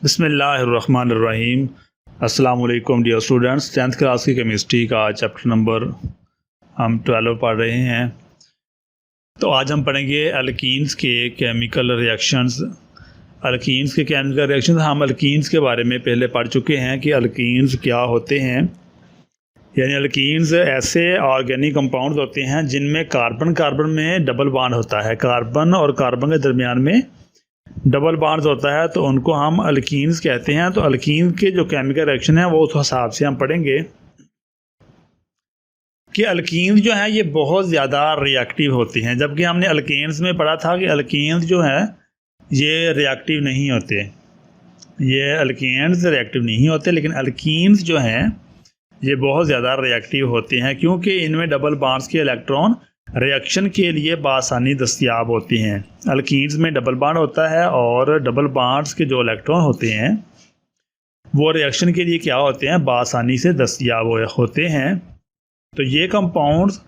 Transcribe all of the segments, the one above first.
बिस्मिल्लाहिर्रहमानिर्रहीम। अस्सलाम वालेकुम डियर स्टूडेंट्स। 10th क्लास की केमिस्ट्री का चैप्टर नंबर हम 12 पढ़ रहे हैं। तो आज हम पढ़ेंगे अल्कीन्स के केमिकल रिएक्शंस। अल्कीन्स के केमिकल रिएक्शंस हम अल्कीन्स के बारे में पहले पढ़ चुके हैं कि अल्कीन्स क्या होते हैं। यानी अल्कीन्स ऐसे ऑर्गेनिक कंपाउंड्स होते हैं जिनमें कार्बन कार्बन में डबल बॉन्ड होता है, कार्बन और कार्बन के दरमियान में डबल बॉन्ड्स होता है, तो उनको हम अल्कीन्स कहते हैं। तो अल्कीन के जो केमिकल रिएक्शन है वो उस हिसाब से हम पढ़ेंगे कि अल्कीन्स जो है ये बहुत ज़्यादा रिएक्टिव होती हैं, जबकि हमने अल्केन्स में पढ़ा था कि अल्कीन्स जो है ये रिएक्टिव नहीं होते। ये अल्केन्स रिएक्टिव नहीं होते, लेकिन अल्कीन्स जो हैं ये बहुत ज़्यादा रिएक्टिव होते हैं क्योंकि इनमें डबल बॉन्ड्स के इलेक्ट्रॉन रिएक्शन के लिए बआसानी दस्तयाब होती हैं। अल्कीन्स में डबल बॉन्ड होता है और डबल बॉन्ड्स के जो इलेक्ट्रॉन होते हैं वो रिएक्शन के लिए क्या होते हैं, बआसानी से दस्तयाब होते हैं। तो ये कंपाउंड्स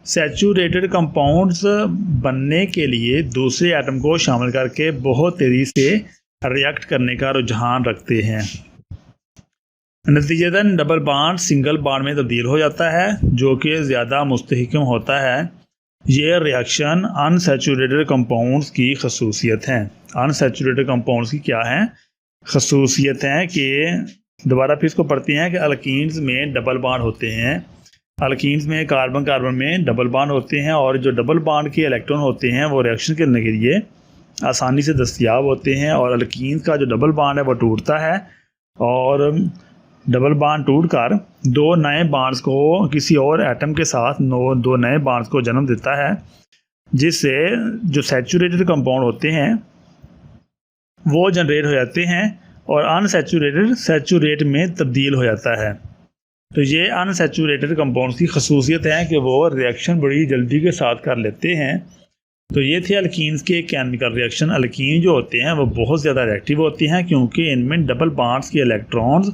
सैचुरेटेड कंपाउंड्स बनने के लिए दूसरे एटम को शामिल करके बहुत तेज़ी से रिएक्ट करने का रुझान रखते हैं। नतीजतन डबल बॉन्ड सिंगल बॉन्ड में तब्दील हो जाता है, जो कि ज़्यादा मुस्तहकम होता है। ये रिएक्शन अनसैचुरेटेड कंपाउंड्स की खसूसियत है। अनसैचुरेटेड कंपाउंड्स की क्या है खसूसियत हैं कि दोबारा फिर इसको पढ़ते हैं कि अल्कीन्स में डबल बॉन्ड होते हैं। अल्कीन्स में कार्बन कार्बन में डबल बॉन्ड होते हैं और जो डबल बॉन्ड के इलेक्ट्रॉन होते हैं वो रिएक्शन करने के लिए आसानी से दस्तयाब होते हैं, और अल्कीन्स का जो डबल बॉन्ड है वो टूटता है और डबल बॉन्ड टूटकर दो नए बॉन्ड्स को किसी और एटम के साथ दो नए बॉन्ड्स को जन्म देता है, जिससे जो सैचुरेटेड कंपाउंड होते हैं वो जनरेट हो जाते हैं और अनसैचुरेटेड सैचुरेट में तब्दील हो जाता है। तो ये अनसैचुरेटेड कंपाउंड्स की खसूसियत है कि वो रिएक्शन बड़ी जल्दी के साथ कर लेते हैं। तो ये थे अल्कीन्स के केमिकल रिएक्शन। अल्कीन जो होते हैं वो बहुत ज़्यादा रिएक्टिव होते हैं क्योंकि इनमें डबल बॉन्ड्स के इलेक्ट्रॉन्स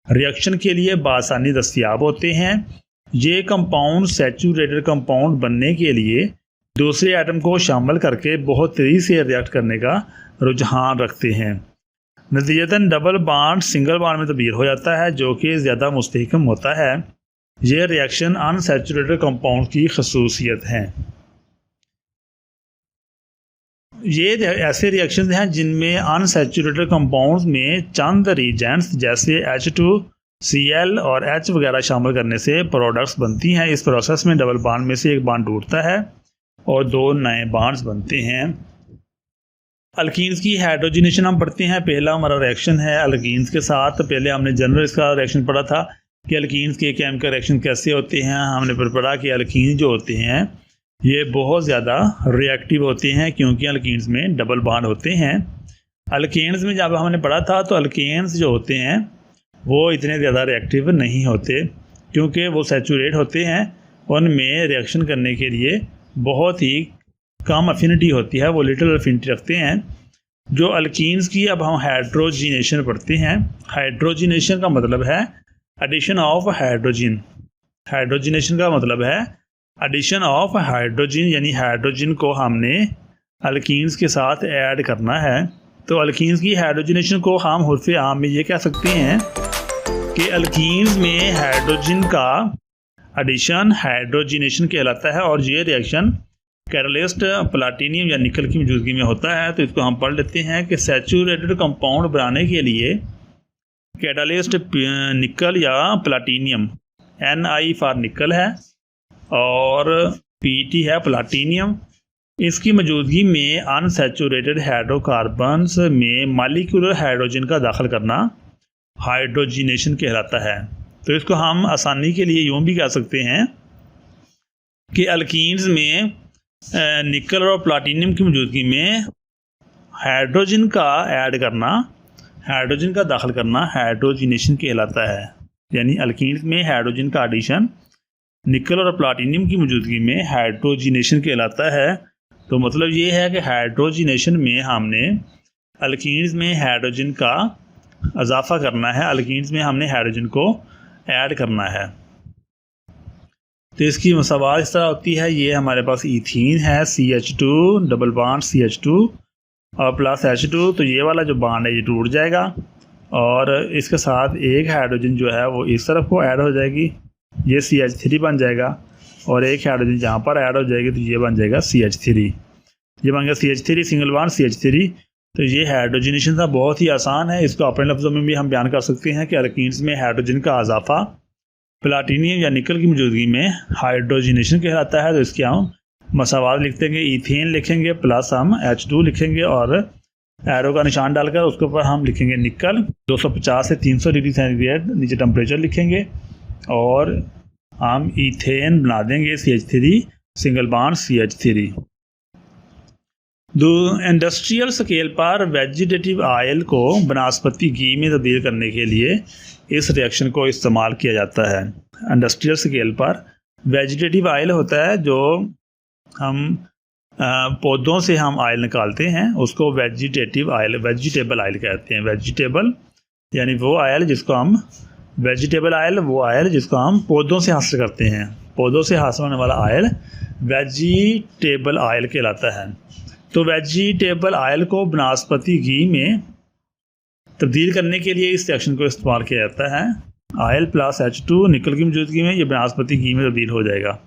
रिएक्शन के लिए बासानी दस्तयाब होते हैं। ये कंपाउंड सैचुरेटेड कंपाउंड बनने के लिए दूसरे एटम को शामिल करके बहुत तेज़ी से रिएक्ट करने का रुझान रखते हैं। नतीजतन डबल बॉन्ड सिंगल बॉन्ड में तब्दील हो जाता है, जो कि ज़्यादा मुस्तहकम होता है। ये रिएक्शन अनसैचुरेटेड कंपाउंड की खसूसियत है। ये ऐसे रिएक्शंस हैं जिनमें अनसैचुरेटेड कंपाउंड्स में चंद रीजेंट्स जैसे H2Cl और H वगैरह शामिल करने से प्रोडक्ट्स बनती हैं। इस प्रोसेस में डबल बॉन्ड में से एक बॉन्ड टूटता है और दो नए बॉन्ड्स बनते हैं। अल्कीन्स की हाइड्रोजनेशन हम पढ़ते हैं। पहला हमारा रिएक्शन है अल्कीन्स के साथ। पहले हमने जनरल इसका रिएक्शन पढ़ा था कि अल्कीन्स के केमिकल रिएक्शन कैसे होते हैं। हमने फिर पढ़ा कि अल्कीन जो होते हैं ये बहुत ज़्यादा रिएक्टिव होते हैं क्योंकि अल्कीन्स में डबल बॉन्ड होते हैं। अल्केन्स में जब हमने पढ़ा था तो अल्केन्स जो होते हैं वो इतने ज़्यादा रिएक्टिव नहीं होते क्योंकि वो सैचुरेट होते हैं। उनमें रिएक्शन करने के लिए बहुत ही कम अफिनिटी होती है, वो लिटिल अफिनिटी रखते हैं। जो अल्कीन्स की अब हम हाइड्रोजिनेशन पढ़ते हैं। हाइड्रोजिनेशन का मतलब है एडिशन ऑफ हाइड्रोजन। हाइड्रोजिनेशन का मतलब है एडिशन ऑफ हाइड्रोजन, यानी हाइड्रोजन को हमने अल्कीन्स के साथ ऐड करना है। तो अल्कीन्स की हाइड्रोजनेशन को हम हुर्फ़े आम में ये कह सकते हैं कि अल्कीन्स में हाइड्रोजन का एडिशन हाइड्रोजनेशन कहलाता है और ये रिएक्शन कैटालिस्ट प्लाटिनियम या निकल की मौजूदगी में होता है। तो इसको हम पढ़ लेते हैं कि सैचुरेटेड कंपाउंड बनाने के लिए कैटालिस्ट निकल या प्लाटिनियम, Ni फॉर निकल है और Pt है प्लाटिनियम, इसकी मौजूदगी में अनसैचुरेटेड हाइड्रोकार्बन्स में मॉलिक्यूलर हाइड्रोजन का दाखिल करना हाइड्रोजिनेशन कहलाता है। तो इसको हम आसानी के लिए यूँ भी कह सकते हैं कि अल्कीन्स में निकल और प्लाटिनियम की मौजूदगी में हाइड्रोजन का ऐड करना, हाइड्रोजन का दाखिल करना हाइड्रोजिनेशन कहलाता है। यानी अल्कीन्स में हाइड्रोजन का एडिशन निकल और प्लाटिनियम की मौजूदगी में हाइड्रोजिनेशन कहलाता है। तो मतलब ये है कि हाइड्रोजिनेशन में हमने अल्कीन्स में हाइड्रोजन का इजाफा करना है, अल्कीन्स में हमने हाइड्रोजन को ऐड करना है। तो इसकी मसावात इस तरह होती है। ये हमारे पास ईथीन है, CH2 डबल बॉन्ड CH2 और प्लस H2। तो ये वाला जो बॉन्ड है ये टूट जाएगा और इसके साथ एक हाइड्रोजन जो है वो इस तरफ को ऐड हो जाएगी, ये CH3 बन जाएगा, और एक हाइड्रोजन जहाँ पर ऐड हो जाएगी तो ये बन जाएगा CH3। ये बन गया CH3 सिंगल बॉन्ड CH3। तो ये हाइड्रोजनेशन था बहुत ही आसान है। इसको अपने लफ्ज़ों में भी हम बयान कर सकते हैं कि अल्कीन्स में हाइड्रोजन का इजाफा प्लाटीनियम या निकल की मौजूदगी में हाइड्रोजनेशन कहलाता है। तो इसके हम मसावाद लिख देंगे, ईथेन लिखेंगे प्लस हम H2 लिखेंगे और एरो का निशान डालकर उसके ऊपर हम लिखेंगे निकल। 250 से 300 डिग्री सेंटीग्रेड नीचे टेम्परेचर लिखेंगे और हम ईथेन बना देंगे CH3 single bond CH3। Industrial scale पर वेजिटेटिव ऑयल को वनस्पति घी में तब्दील करने के लिए इस रिएक्शन को इस्तेमाल किया जाता है। इंडस्ट्रियल स्केल पर वेजिटेटिव ऑयल होता है जो हम पौधों से हम ऑयल निकालते हैं, उसको वेजिटेटिव ऑयल वेजिटेबल ऑयल कहते हैं। वेजिटेबल यानी वो ऑयल जिसको हम वेजिटेबल ऑयल वो ऑयल जिसको हम पौधों से हासिल करते हैं। पौधों से हासिल होने वाला ऑयल वेजिटेबल ऑयल कहलाता है। तो वेजिटेबल ऑयल को वनस्पति घी में तब्दील करने के लिए इस रिएक्शन को इस्तेमाल किया जाता है। ऑयल प्लस H2 निकल की मौजूदगी में ये वनस्पति घी में तब्दील हो जाएगा।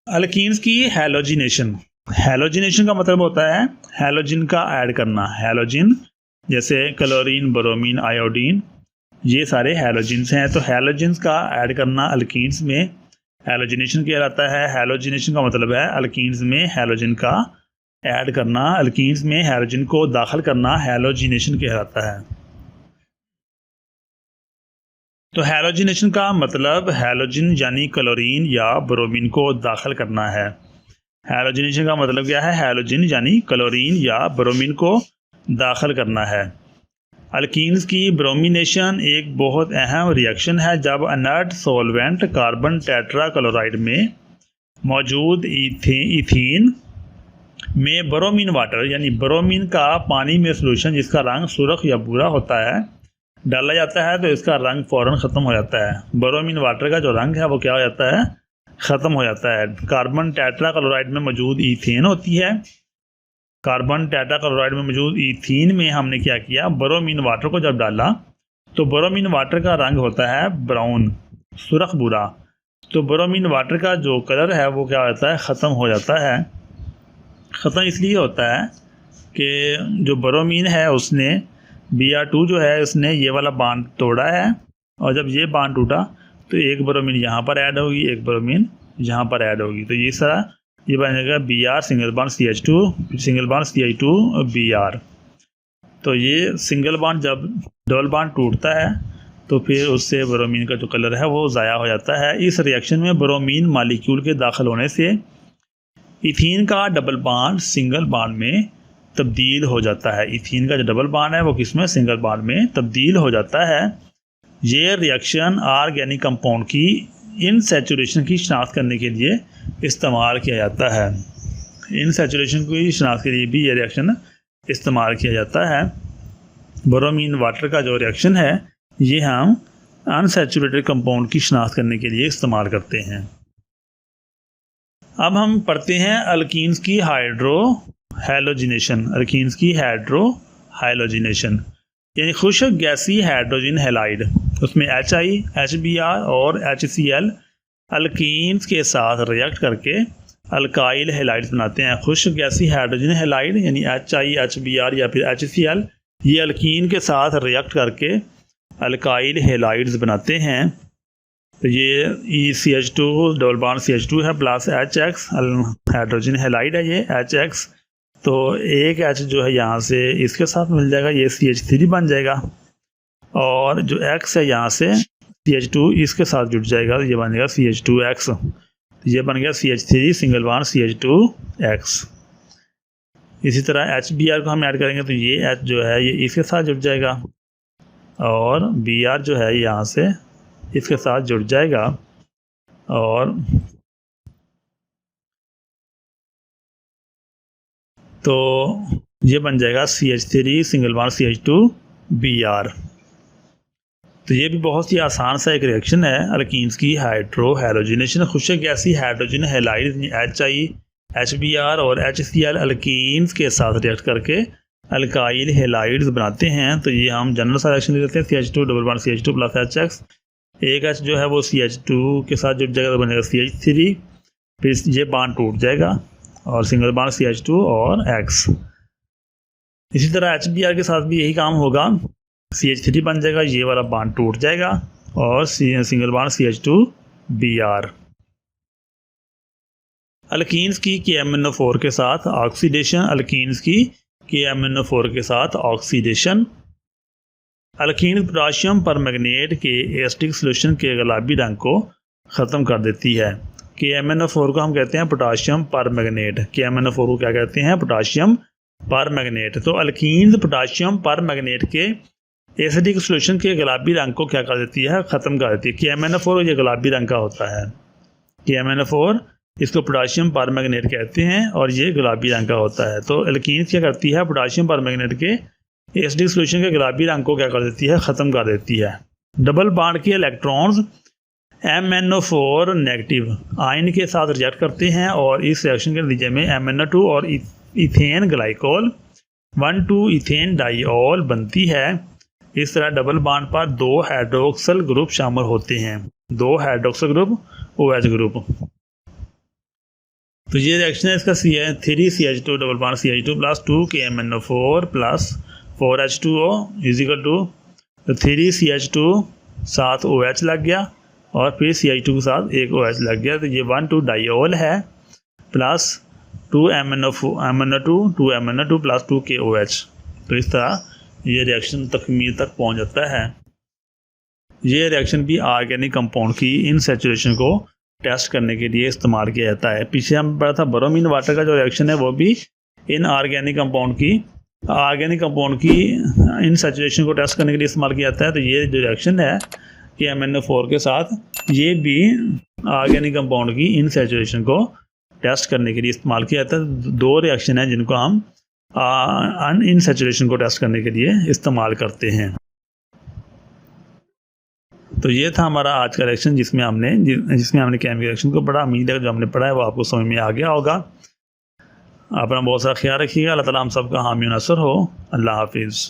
अल्कीन्स की हैलोजिनेशन। हैलोजिनेशन का मतलब होता है हैलोजन का ऐड करना। हैलोजन जैसे क्लोरीन, ब्रोमीन, आयोडीन, ये सारे हैलोजन्स हैं। तो हैलोजन्स का ऐड करना अल्कीन्स में हैलोजिनेशन किया जाता है। हैलोजिनेशन का मतलब है अल्कीन्स में हैलोजन का ऐड करना, अल्कीन्स में हैलोजन को दाखिल करना हैलोजिनेशन कहलाता है। तो हैलोजिनेशन का मतलब हैलोजन यानी क्लोरीन या ब्रोमीन को दाखिल करना है। हैलोजिनेशन का मतलब क्या है? हैलोजन यानी क्लोरीन या ब्रोमीन को दाखिल करना है। अल्कीन्स की ब्रोमिनेशन एक बहुत अहम रिएक्शन है जब अनर्ट सॉल्वेंट कार्बन टेट्राक्लोराइड में मौजूद इथीन में ब्रोमीन वाटर यानी ब्रोमीन का पानी में सोल्यूशन जिसका रंग सुर्ख या भूरा होता है डाला जाता है, तो इसका रंग फ़ौरन ख़त्म हो जाता है। ब्रोमीन वाटर का जो रंग है वो क्या हो जाता है? ख़त्म हो जाता है। कार्बन टेट्राक्लोराइड में मौजूद ईथेन होती है। कार्बन टेट्राक्लोराइड में मौजूद ईथीन में हमने क्या किया? ब्रोमीन वाटर को जब डाला तो ब्रोमीन वाटर का रंग होता है ब्राउन, सुर्ख भूरा। तो ब्रोमीन वाटर का जो कलर है वो क्या होता है? ख़त्म हो जाता है। ख़त्म इसलिए होता है कि जो ब्रोमीन है उसने Br2 जो है उसने ये वाला बांड तोड़ा है, और जब ये बांड टूटा तो एक ब्रोमीन यहाँ पर ऐड होगी, एक ब्रोमीन यहाँ पर ऐड होगी। तो ये सारा ये बनेगा Br single bond CH2 single bond CH2 Br। तो ये सिंगल बॉन्ड जब डबल बॉन्ड टूटता है तो फिर उससे ब्रोमीन का जो कलर है वो ज़ाया हो जाता है। इस रिएक्शन में ब्रोमीन मालिक्यूल के दाखिल होने से इथीन का डबल बॉन्ड सिंगल बॉन्ड में तब्दील हो जाता है। इथीन का जो डबल बॉन्ड है वो किसमें? सिंगल बॉन्ड में तब्दील हो जाता है। ये रिएक्शन ऑर्गेनिक कंपाउंड की इन सैचुरेशन की शनाख्त करने के लिए इस्तेमाल किया जाता है। इन सैचुरेशन की शनाख्त के लिए भी ये रिएक्शन इस्तेमाल किया जाता है। ब्रोमीन वाटर का जो रिएक्शन है ये हम अनसैचुरेटेड कंपाउंड की शनाख्त करने के लिए इस्तेमाल करते हैं। अब हम पढ़ते हैं अल्कीन्स की हाइड्रो हैलोजिनेशन। अल्कीन्स की हाइड्रो हैलोजिनेशन यानी खुश्क गैसी हाइड्रोजन हैलाइड, उसमें HI, HBr और HCl अल्कीन्स के साथ रिएक्ट करके अल्काइल हैलाइड्स बनाते हैं। खुश्क गैसी हाइड्रोजन हैलाइड यानी HI, HBr या फिर HCl ये अल्कीन के साथ रिएक्ट करके अल्काइल हैलाइड्स बनाते हैं। तो ये CH2 डबल बॉन्ड CH2 है प्लस HX हाइड्रोजन हैलाइड है ये HX। तो एक H जो है यहाँ से इसके साथ मिल जाएगा, ये CH3 बन जाएगा, और जो X है यहाँ से CH2 इसके साथ जुड़ जाएगा, ये बन जाएगा CH2X। तो ये बन गया CH3 सिंगल बॉन्ड CH2X। इसी तरह HBr को हम ऐड करेंगे तो ये H जो है ये इसके साथ जुड़ जाएगा, और Br जो है यहाँ से इसके साथ जुड़ जाएगा, और तो ये बन जाएगा CH3 single bond CH2 Br। तो ये भी बहुत ही आसान सा एक रिएक्शन है अल्कीन्स की हाइड्रो हैलोजिनेशन। खुश्क गैसी हाइड्रोजन हैलाइड HI, HBr और HCl अल्कीन्स के साथ रिएक्ट करके अल्काइल हेलाइड्स बनाते हैं तो ये हम जनरल सा रिएक्शन ले लेते हैं, CH2 double bond CH2 plus HX, एक H जो है वो CH2 के साथ जुड़ जाएगा तो बनेगा CH3, फिर ये बांड टूट जाएगा और सिंगल बांड CH2 और X। इसी तरह HBr के साथ भी यही काम होगा, CH3 बन जाएगा, ये वाला बांड टूट जाएगा और सिंगल बांड CH2Br। अल्कीन्स की KMnO4 के साथ ऑक्सीडेशन, अल्कीन्स की KMnO4 के साथ ऑक्सीडेशन। अल्कीन पोटाशियम परमैंगनेट के एसिडिक सॉल्यूशन के गुलाबी रंग को ख़त्म कर देती है। KMnO4 को हम कहते हैं पोटाशियम परमैंगनेट, KMnO4 को क्या कहते हैं, पोटाशियम परमैंगनेट। तो अल्कीन पोटाशियम परमैंगनेट के एसिडिक सॉल्यूशन के गुलाबी रंग को क्या कर देती है, ख़त्म कर देती है। KMnO4 ये गुलाबी रंग का होता है, KMnO4 इसको पोटाशियम परमैंगनेट कहते हैं और ये गुलाबी रंग का होता है। तो अल्कीन क्या करती है, पोटाशियम परमैंगनेट के एसिडिक सॉल्यूशन के गुलाबी रंग को क्या कर देती है, ख़त्म कर देती है। डबल बॉन्ड के इलेक्ट्रॉन्स MnO4 नेगेटिव आयन के साथ रिएक्ट करते हैं और इस रिएक्शन के नतीजे में MnO2 और इथेन ग्लाइकोल 1,2 इथेन डाइऑल बनती है। इस तरह डबल बॉन्ड पर दो हाइड्रोक्सल ग्रुप शामिल होते हैं, दो हाइड्रोक्सल ग्रुप OH ग्रुप। तो ये रिएक्शन है इसका 3CH2 double bond CH2 plus 2 KMnO4 plus 4H2O is equal to 3CH2 साथ OH लग गया और फिर CH2 के साथ एक OH लग गया, तो ये 1,2 डाइऑल है plus 2 MnO2 2 MnO2 plus 2 KOH। तो इस तरह ये रिएक्शन तकमील तक पहुंच जाता है। ये रिएक्शन भी ऑर्गेनिक कंपाउंड की इन सैचुरेशन को टेस्ट करने के लिए इस्तेमाल किया जाता है। पीछे हम पढ़ा था ब्रोमीन वाटर का जो रिएक्शन है वो भी इन ऑर्गेनिक कंपाउंड की इन सैचुरेशन को टेस्ट करने के लिए इस्तेमाल किया जाता है। तो ये जो रिएक्शन है KMnO4 के साथ, ये भी ऑर्गेनिक कंपाउंड की इन सैचुरेशन को टेस्ट करने के लिए इस्तेमाल किया जाता है। दो रिएक्शन है जिनको हम इन सैचुरेशन को टेस्ट करने के लिए इस्तेमाल करते हैं। तो ये था हमारा आज का रिएक्शन जिसमें हमने केमिकल रिएक्शन को पढ़ा। उम्मीद है जो हमने पढ़ा है वो आपको समझ में आ गया होगा। अपना बहुत सारा ख्याल रखिएगा। अल्लाह ताला हम सबका हामी नसर हो। अल्लाह हाफिज़।